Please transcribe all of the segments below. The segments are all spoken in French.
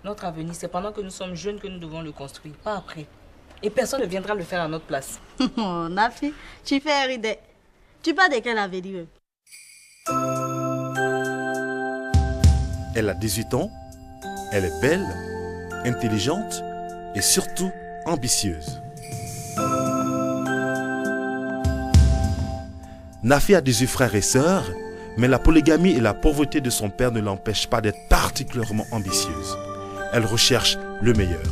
Notre avenir, c'est pendant que nous sommes jeunes que nous devons le construire, pas après. Et personne ne viendra le faire à notre place. Oh, Nafi, tu fais rider. Tu parles de quel avenir? Elle a 18 ans, elle est belle, intelligente et surtout ambitieuse. Nafi a 18 frères et sœurs, mais la polygamie et la pauvreté de son père ne l'empêchent pas d'être particulièrement ambitieuse. Elle recherche le meilleur.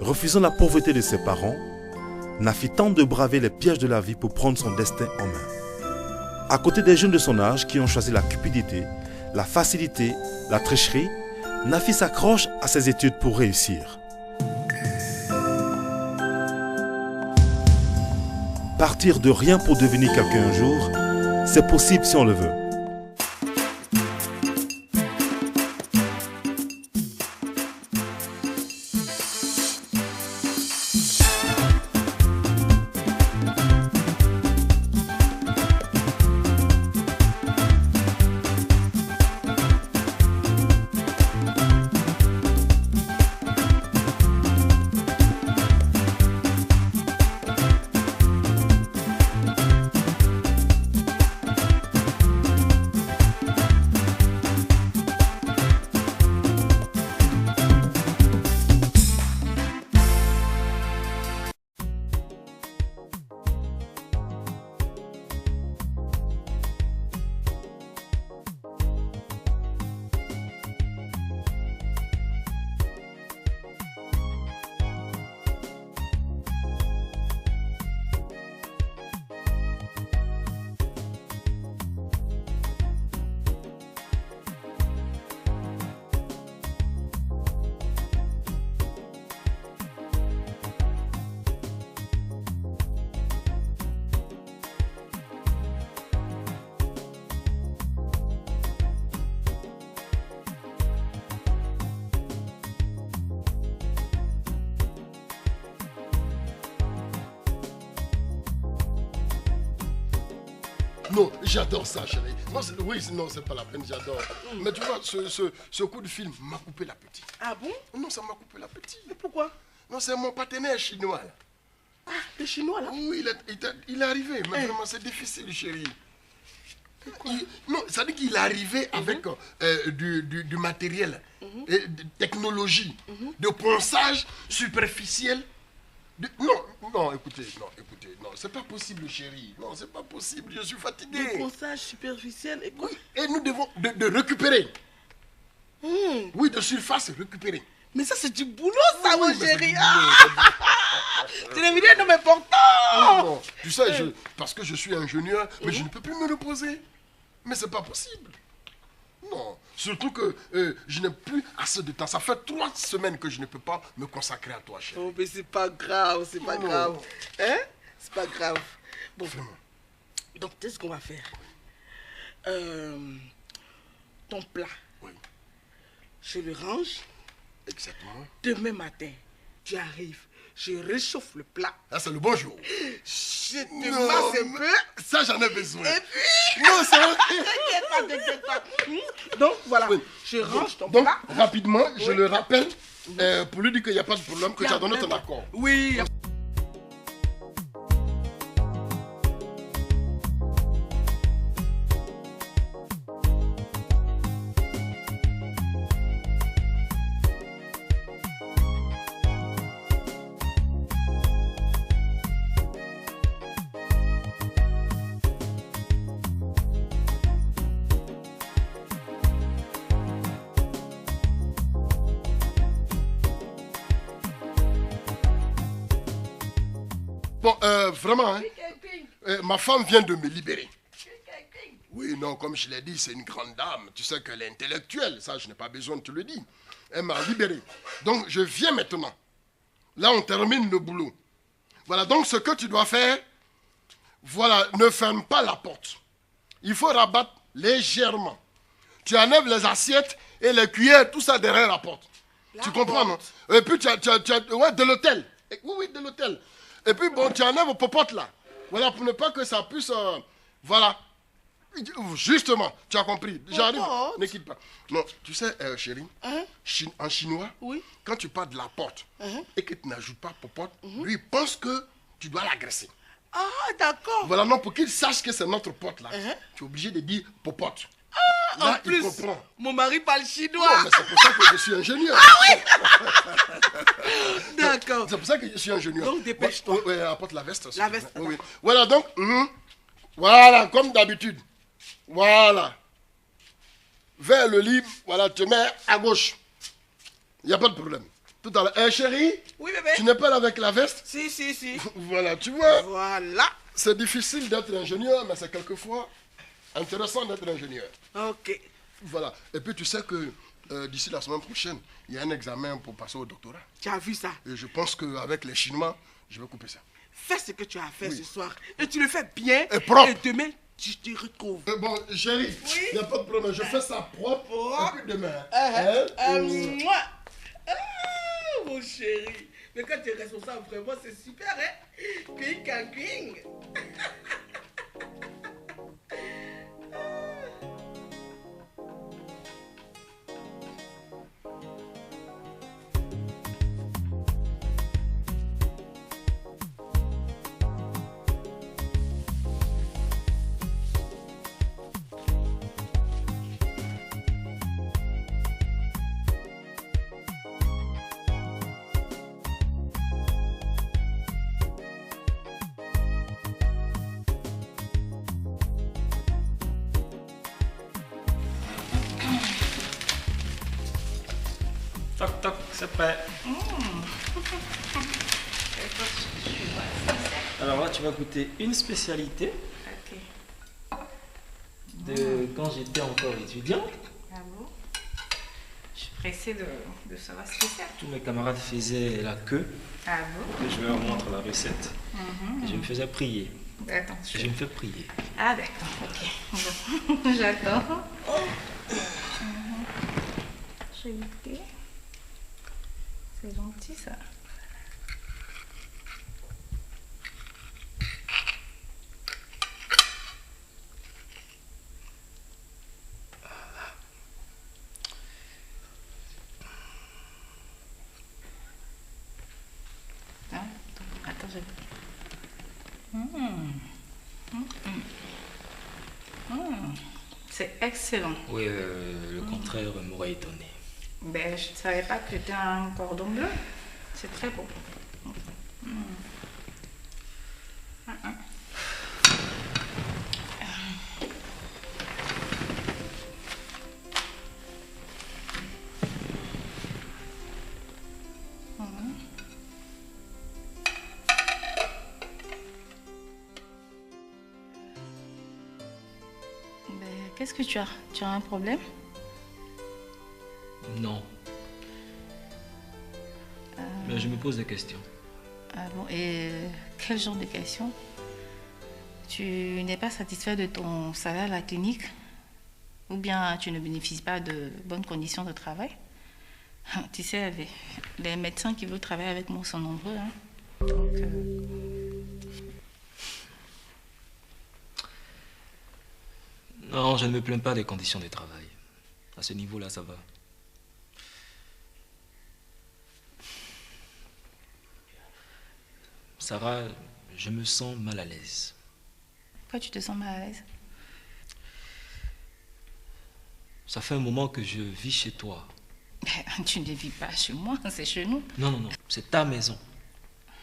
Refusant la pauvreté de ses parents, Nafi tente de braver les pièges de la vie pour prendre son destin en main. À côté des jeunes de son âge qui ont choisi la cupidité, la facilité, la tricherie, Nafi s'accroche à ses études pour réussir. Partir de rien pour devenir quelqu'un un jour, c'est possible si on le veut. Non, j'adore ça, chérie. Non, oui, non, c'est pas la peine, j'adore. Mais tu vois, ce coup de film m'a coupé l'appétit. Ah bon? Non, ça m'a coupé l'appétit. Mais pourquoi? Non, c'est mon partenaire chinois. Là. Ah, le chinois, là? Oui, il est arrivé, mais vraiment, c'est difficile, chérie. Non, ça dit qu'il est arrivé avec du matériel, de technologie, de ponçage superficiel. Non, écoutez, non, c'est pas possible, chérie. Non, c'est pas possible, je suis fatigué. Le ponçage superficiel et quoi? Oui, et nous devons de récupérer. Oui, de surface, récupérer. Mais ça, c'est du boulot, ça, mon chéri. C'est des milliers de mes portants. Non, tu sais, parce que je suis ingénieur, mais je ne peux plus me reposer. Mais c'est pas possible. Non, surtout que je n'ai plus assez de temps. Ça fait 3 semaines que je ne peux pas me consacrer à toi, chérie. Oh, mais c'est pas grave, c'est pas grave. Hein? C'est pas grave. Bon, vraiment. Donc, qu'est-ce qu'on va faire? Ton plat. Oui. Je le range. Exactement. Demain matin, tu arrives. Je réchauffe le plat. Ah, c'est le bonjour. Je te masse un peu. Ça, j'en ai besoin. Et puis... Non, c'est vrai. T'inquiète pas. Donc, voilà. Oui. Je range ton plat. Rapidement, je le rappelle pour lui dire qu'il n'y a pas de problème, que tu as donné ton accord. Oui. Bon, vraiment, hein, ma femme vient de me libérer. Oui, non, comme je l'ai dit, c'est une grande dame. Tu sais qu'elle est intellectuelle, ça, je n'ai pas besoin de te le dire. Elle m'a libéré. Donc, je viens maintenant. Là, on termine le boulot. Voilà, donc ce que tu dois faire, voilà, ne ferme pas la porte. Il faut rabattre légèrement. Tu enlèves les assiettes et les cuillères, tout ça derrière la porte. Tu comprends, non? Et puis, ouais, de l'hôtel. Oui, de l'hôtel. Et puis, bon, tu enlèves vos popotes là. Voilà, pour ne pas que ça puisse, voilà, Justement, tu as compris. J'arrive. Popote. Ne quitte pas. Non, tu sais, chérie, Hein? en chinois, Oui. quand tu parles de la porte Hein? et que tu n'ajoutes pas popote, lui, il pense que tu dois l'agresser. Ah, d'accord. Voilà, non, pour qu'il sache que c'est notre porte là, Hein? tu es obligé de dire popote. En Là, il plus, comprend. mon mari parle Non, chinois. mais c'est pour ça que je suis ingénieur. D'accord. C'est pour ça que je suis ingénieur. Donc, dépêche-toi. Oui, oui, apporte la veste. La veste, Oui, oui. Voilà, donc, voilà, comme d'habitude. Voilà. Vers le lit, voilà, tu mets à gauche. Il n'y a pas de problème. Tout à l'heure. Chérie, Oui, bébé. tu n'es pas là avec la veste? Si, si, si. Voilà, tu vois, Voilà. c'est difficile d'être ingénieur, mais c'est quelquefois intéressant d'être ingénieur. Ok. Voilà. Et puis, tu sais que d'ici la semaine prochaine, il y a un examen pour passer au doctorat. Tu as vu ça? Et je pense qu'avec les Chinois, je vais couper ça. Fais ce que tu as à faire Oui. ce soir. Et tu le fais bien. Et propre. Et demain, tu te retrouves. Bon, chérie, il n'y a pas de problème. Je fais ça propre. Propre. Et puis demain. Mouah. Ah, mon chéri. Mais quand tu es responsable, vraiment, c'est super, hein? King, king, king. Toc toc, c'est prêt. Alors là, tu vas goûter une spécialité de quand j'étais encore étudiant. Ah bon? Je suis pressée de savoir ce que c'est. Tous mes camarades faisaient la queue. Ah bon? Et je leur montre la recette. Et je me faisais prier. Attends, Et je me fais prier. Ah d'accord, ok. Bon. J'attends. Je vais goûter. C'est gentil ça. Ah, attends, je... C'est excellent. Oui, le contraire m'aurait étonné. Ben, je ne savais pas que c'était un cordon bleu. C'est très beau. Ben, qu'est-ce que tu as? Tu as un problème? Non. Mais je me pose des questions. Ah bon, et quel genre de questions? Tu n'es pas satisfait de ton salaire à la clinique? Ou bien tu ne bénéficies pas de bonnes conditions de travail? Tu sais, les médecins qui veulent travailler avec moi sont nombreux. Hein. Donc, Non, je ne me plains pas des conditions de travail. À ce niveau-là, ça va. Sarah, je me sens mal à l'aise. pourquoi tu te sens mal à l'aise? Ça fait un moment que je vis chez toi. Ben, tu ne vis pas chez moi, c'est chez nous. Non, non, non, c'est ta maison.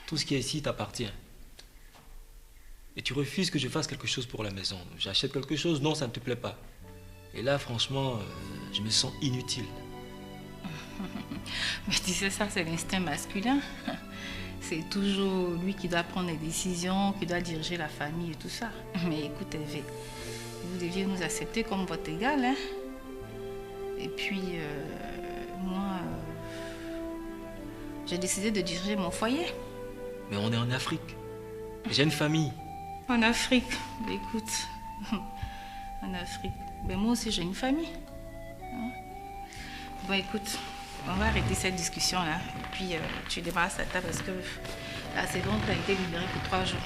Tout ce qui est ici t'appartient. Et tu refuses que je fasse quelque chose pour la maison. J'achète quelque chose, non, ça ne te plaît pas. Et là, franchement, je me sens inutile. Mais tu sais, ça, c'est l'instinct masculin. C'est toujours lui qui doit prendre les décisions, qui doit diriger la famille et tout ça. Mais écoute, Hervé, vous deviez nous accepter comme votre égal, hein. Et puis, moi, j'ai décidé de diriger mon foyer. Mais on est en Afrique. J'ai une famille. En Afrique, écoute, en Afrique. Mais moi aussi, j'ai une famille. Hein? Bon, écoute, on va arrêter cette discussion-là. Et puis, tu débarrasses la table parce que là, c'est bon, tu as été libéré pour 3 jours.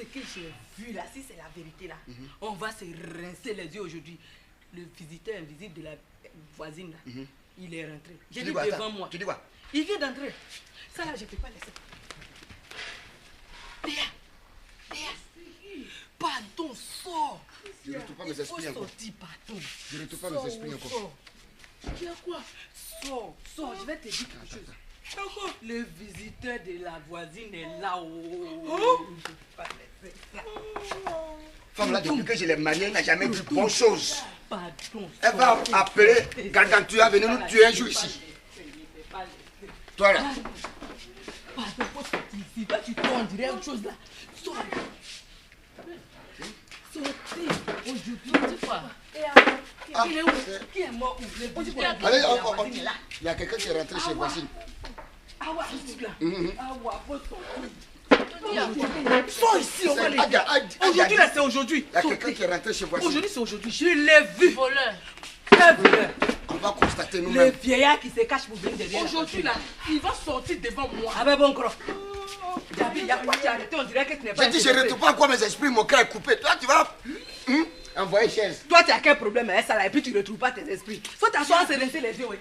que j'ai vu là, si c'est la vérité là, on va se rincer les yeux aujourd'hui. Le visiteur invisible de la voisine là, il est rentré. J'ai dit devant moi. Tu dis quoi? Il vient d'entrer. Ça là, je ne peux pas laisser. Léa, pardon, sors. Je ne retrouve pas mes esprits encore. Pardon. Je ne retrouve pas mes esprits encore. Tu as quoi? Sors, je vais te dire quelque chose. Le visiteur de la voisine est là-haut. Je peux pas laisser ça. Femme là, depuis que je l'ai mariée, elle n'a jamais vu bonne chose. Pardon. Elle va appeler Gargantua à venir nous tuer un jour ici. Toi là. Pardon, faut sortir ici. Toi, tu tournes, on dirait autre chose là. Sors. Sortez. Aujourd'hui, tu quoi? Il est où? Qui est mort où? Allez, il y a quelqu'un qui est rentré chez voisine. Ah ouais, c'est là. Ah ouais, faut sortir. Sors ici, on va aller. Aujourd'hui là, c'est aujourd'hui. Il y a quelqu'un qui est rentré chez voisine. Aujourd'hui, c'est aujourd'hui. Je l'ai vu. Voleur. On va constater Le nous-mêmes. vieillard qui se cache pour venir derrière. Aujourd'hui là, il va sortir devant moi. Ah ben bon croc. Il y a quoi qui a arrêté? On dirait que tu n'es pas. J'ai dit, je ne retrouve pas encore mes esprits, mon cœur est coupé. Toi, tu vas envoyer chaise. Toi, tu as quel problème avec ça là et puis tu ne retrouves pas tes esprits. Faut t'asseoir, se rincer les yeux, oui.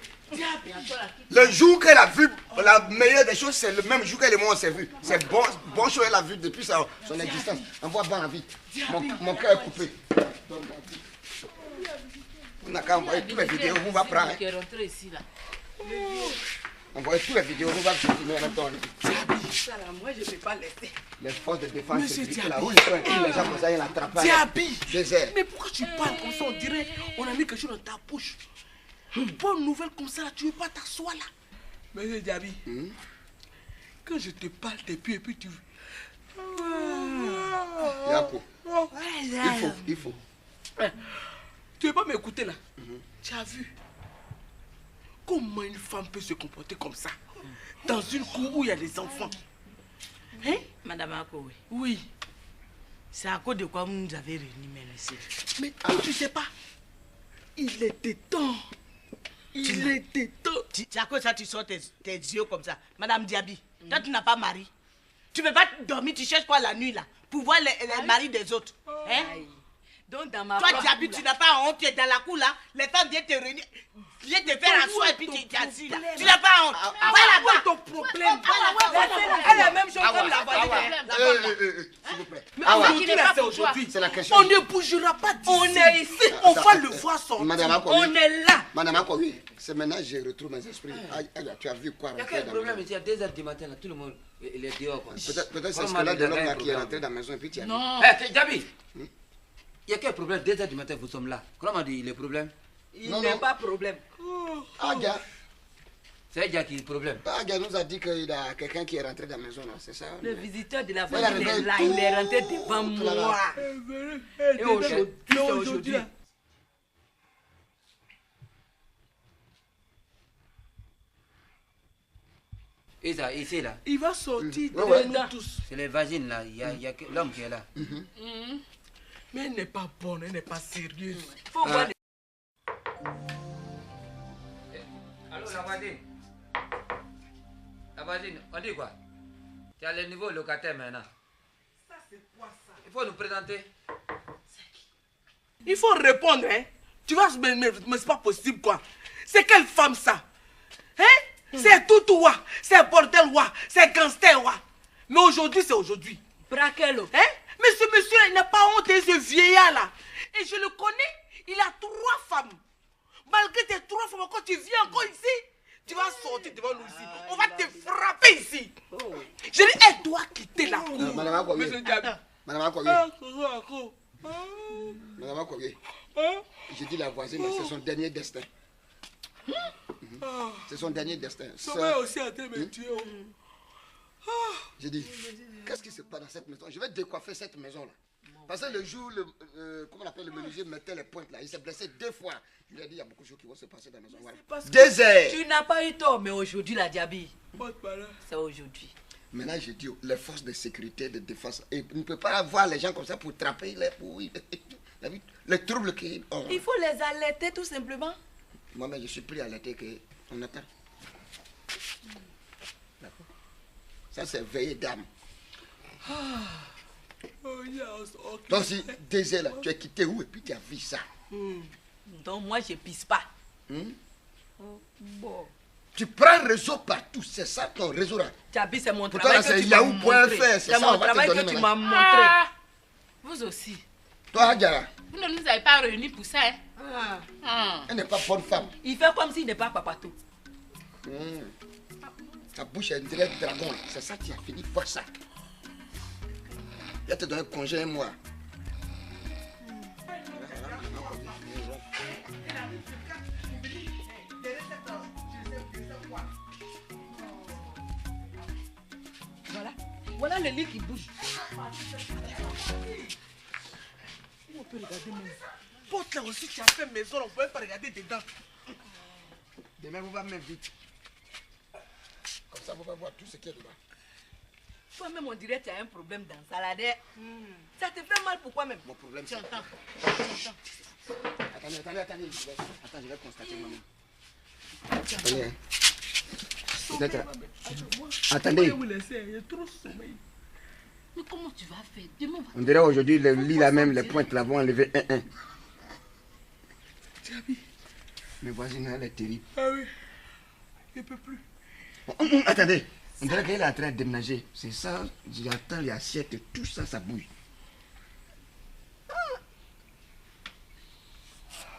Le jour qu'elle a vu la meilleure des choses, c'est le même jour qu'elle et moi on s'est vu. C'est bon chose elle a vu depuis son existence. Envoie bon envie. Mon cœur est coupé. On n'a qu'à envoyer toutes les vidéos, on va prendre. Qui est rentré ici là. Envoyer toutes les vidéos, on va continuer à attendre. Ça là, moi je ne vais pas laisser. Les forces de défense, Monsieur c'est là où ils sont écrits, les gens comme ça, ils l'attrapent. Diaby! Désert. Mais pourquoi tu parles comme ça? On dirait on a mis quelque chose dans ta bouche. Une bonne nouvelle comme ça, là, tu ne veux pas t'asseoir là. Monsieur Diaby, quand je te parle depuis et puis tu... Yako, il faut. Tu ne veux pas m'écouter là? Tu as vu comment une femme peut se comporter comme ça dans une cour où il y a des enfants? Hein? Madame Ako, Oui. c'est à cause de quoi vous nous avez réunis maintenant ici. Mais toi, tu sais pas, il était temps. Il était temps. C'est à cause de ça que tu sors tes yeux comme ça. Madame Diaby, toi tu n'as pas mari. Tu ne peux pas dormir, tu cherches quoi la nuit là pour voir les maris des autres. Hein? Donc dans ma Toi Diaby, tu n'as pas honte, tu es dans la cour là, les femmes viennent te réunir, viennent te faire asseoir et puis tu es assis là. Tu n'as pas honte. Voilà ton problème. Elle est la même chose comme la voisine. S'il vous plaît. Mais aujourd'hui là, c'est aujourd'hui. C'est la question. On ne bougera pas d'ici. On est ici, on va le voir sortir. Madame Ako, On est là. Madame Ako, oui. C'est maintenant que je retrouve mes esprits. Aïe, tu as vu quoi? Il y a quel problème ici? À 2h du matin, là, tout le monde il est dehors. Peut-être c'est ce que là de l'homme qui est rentré dans la maison et puis tu as vu. Non. Diaby, il y a quel problème? 2h du matin, vous sommes là. Comment on dit le problème? Il n'est pas problème. Aga. C'est Aga qui est le problème. Aga nous a dit qu'il y a quelqu'un qui est rentré dans la maison, là, c'est ça? Le visiteur de la voisine est là, il est rentré devant moi. Et aujourd'hui, c'est aujourd'hui. Et ça, ici là. Il va sortir de nous tous. C'est les vagines là, il y a l'homme qui est là. Mais elle n'est pas bonne, elle n'est pas sérieuse. Faut voir les... Allô la voisine? La voisine, on dit quoi? Tu as le niveau locataire maintenant. Ça c'est quoi ça? Il faut nous présenter. Il faut répondre, hein? Tu vois, mais c'est pas possible quoi. C'est quelle femme ça? Hein? C'est tout, c'est bordel, c'est gangster, mais aujourd'hui, c'est aujourd'hui. Braquello. Hein? Mais ce monsieur-là, il n'a pas honte, ce vieillard-là. Et je le connais, il a 3 femmes. Malgré tes 3 femmes, quand tu viens encore ici, tu vas sortir devant nous ici. On va te frapper ici. Je dis, elle doit quitter la cour. Madame Akoye. Madame Akoye. Madame Akoye. Je dis la voisine, c'est son dernier destin. C'est son dernier destin. Ça va aussi en train de me tuer. J'ai dit, qu'est-ce qui se passe dans cette maison? Je vais décoiffer cette maison-là. Parce que le jour, comment on appelle, le menuisier mettait les pointes là, il s'est blessé 2 fois. Je lui ai dit, il y a beaucoup de choses qui vont se passer dans la maison. Voilà. 2 heures. Tu n'as pas eu tort, mais aujourd'hui, la Diaby, c'est aujourd'hui. Maintenant, je dis, les forces de sécurité, de défense, et on ne peut pas avoir les gens comme ça pour trapper les troubles qui... Oh. Il faut les alerter tout simplement. Moi-même, je suis pris à alerter qu'on attend. D'accord. Ça, c'est veiller d'âme. Donc si Désert là, tu as quitté où et puis tu as vu ça. Donc moi je pisse pas. Bon. Tu prends le réseau partout, c'est ça ton réseau là. Djabi, c'est mon Pourtant, travail là, que c'est tu m'as yahoo.fr, montré. c'est ça, mon on va te travail donner que tu maintenant. m'as montré. Vous aussi. Toi, Hadjara, Vous ne nous avez pas réunis pour ça, hein? elle n'est pas bonne femme. Il fait comme s'il n'est pas papato. Ta bouche est un direct dragon, là. C'est ça, tu as fini, vois ça. Il va te donner congé un mois. Voilà le lit qui bouge. On peut regarder mon porte là aussi, tu as fait maison, on ne peut pas regarder dedans. Demain, vous va même vite. Comme ça, vous va voir tout ce qu'il y a dedans. Toi-même, on dirait que tu as un problème dans la salade. Ça te fait mal, pourquoi même? Mon problème, c'est... Attendez, je vais constater moi-même. Attendez, hein. Peut-être... Attendez. Mais comment tu vas faire? Demain, On dirait aujourd'hui, le lit là même, les pointes là vont enlever un. Mes voisines, elle est terrible. Ah oui, je ne peux plus. Attendez, on dirait qu'elle est en train de déménager. C'est ça, j'attends les assiettes, tout ça, ça bouge.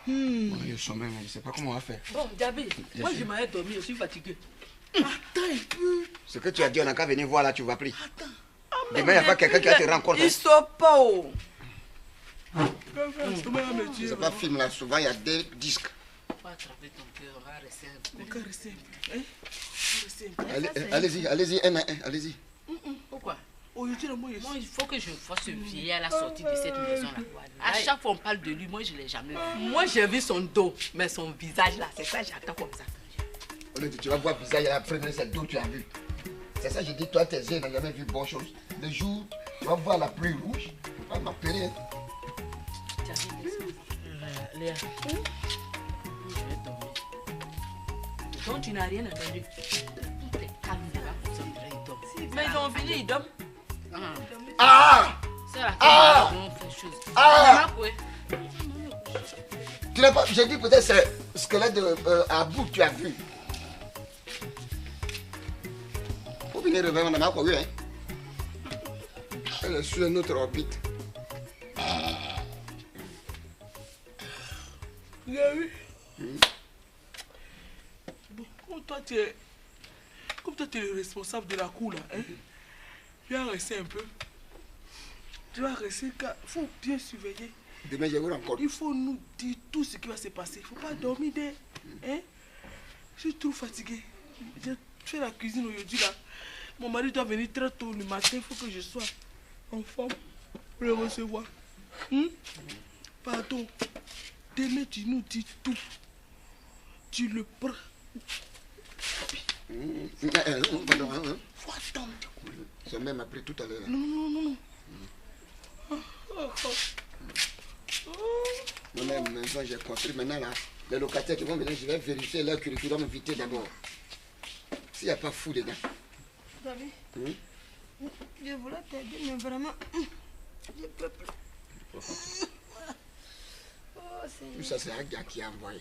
Bon, je sommeil, mais je ne sais pas comment on va faire. Bon, Djabi, moi je m'en ai dormi, je suis fatigué. Attends un peu. Ce que tu as dit, on n'a qu'à venir voir là, tu vas plus. Attends. Demain, il n'y a pas quelqu'un qui va te rencontrer. Ils sont pas. C'est pas film là, souvent il y a des disques. on va attraper ton cœur, on va rester un peu. On va rester un peu. Allez-y, un à un, allez-y. Pourquoi? Aujourd'hui, moi, il faut que je vois ce vieillard à la sortie de cette maison-là. À chaque fois on parle de lui, moi je ne l'ai jamais vu. Moi j'ai vu son dos, mais son visage là, c'est ça, j'attends comme ça. Tu vas voir visage, la première, c'est le dos tu as vu. C'est ça, j'ai dit, toi, tes yeux n'ont jamais vu bonne chose. Le jour, tu vas voir la pluie rouge, tu vas m'appeler. Léa, je vais dormir. Donc tu n'as rien entendu. Tout est calme là, comme ça, on dirait qu'il dort. Mais ils ont fini, ils dorment. Ah! C'est la Ah! on fait chose. Ah! Tu n'as pas, j'ai dit peut-être c'est le squelette de Abou que tu as vu. Faut venir réveiller mon amant, oui, hein. Elle est sur une autre orbite. Vous avez vu? Bon, comme toi tu es le responsable de la cour là, hein? Tu vas rester un peu. Tu vas rester car il faut bien surveiller. Demain je vous rencontre. Il faut nous dire tout ce qui va se passer. Il ne faut pas dormir dès. Hein? Je suis trop fatigué. J'ai fait la cuisine aujourd'hui là. Mon mari doit venir très tôt le matin. Il faut que je sois en forme pour le recevoir. Pardon. Demain tu nous dis tout. Tu le prends. Faut attendre. C'est même appris tout à l'heure. Non. Moi-même, maison, j'ai construit maintenant là. Les locataires qui vont venir, je vais vérifier leur curriculum vitae d'abord. S'il n'y a pas fou dedans. David, je voulais t'aider, mais vraiment, je peux plus. Tout ça, c'est un gars qui a envoyé.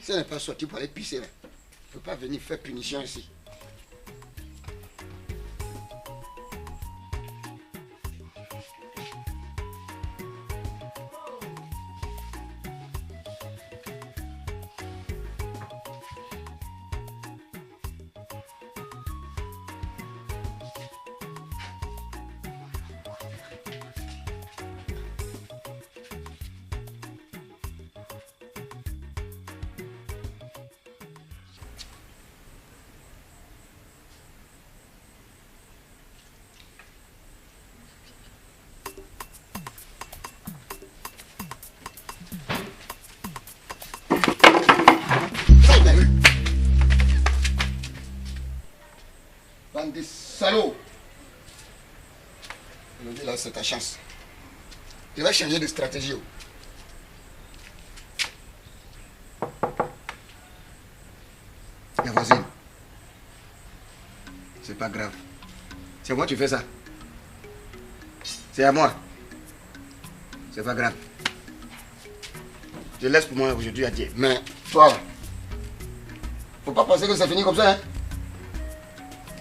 Si elle n'est pas sorti pour aller pisser là, il ne peut pas venir faire punition ici. Bande de salauds. Aujourd'hui, là, c'est ta chance. Tu vas changer de stratégie. La voisine. C'est pas grave. C'est moi qui fais ça. C'est à moi. C'est pas grave. Je laisse pour moi aujourd'hui à Dieu. Mais toi, faut pas penser que c'est fini comme ça. Hein?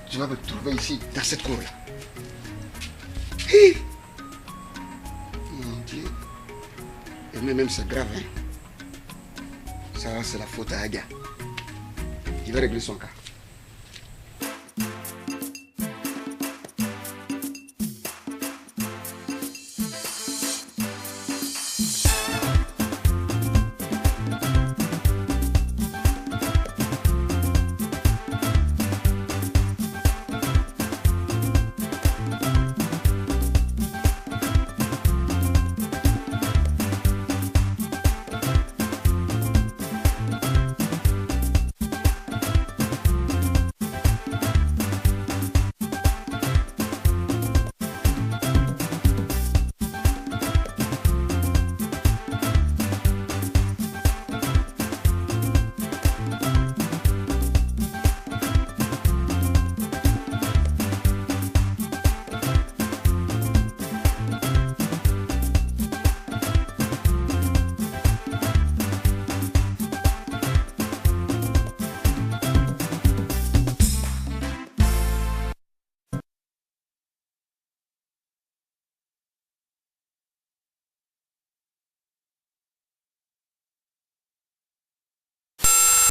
Tu vas me trouver ici, dans cette cour-là. Mon Dieu. Et même c'est grave. Hein? Ça, c'est la faute à Aga. Je vais régler son cas.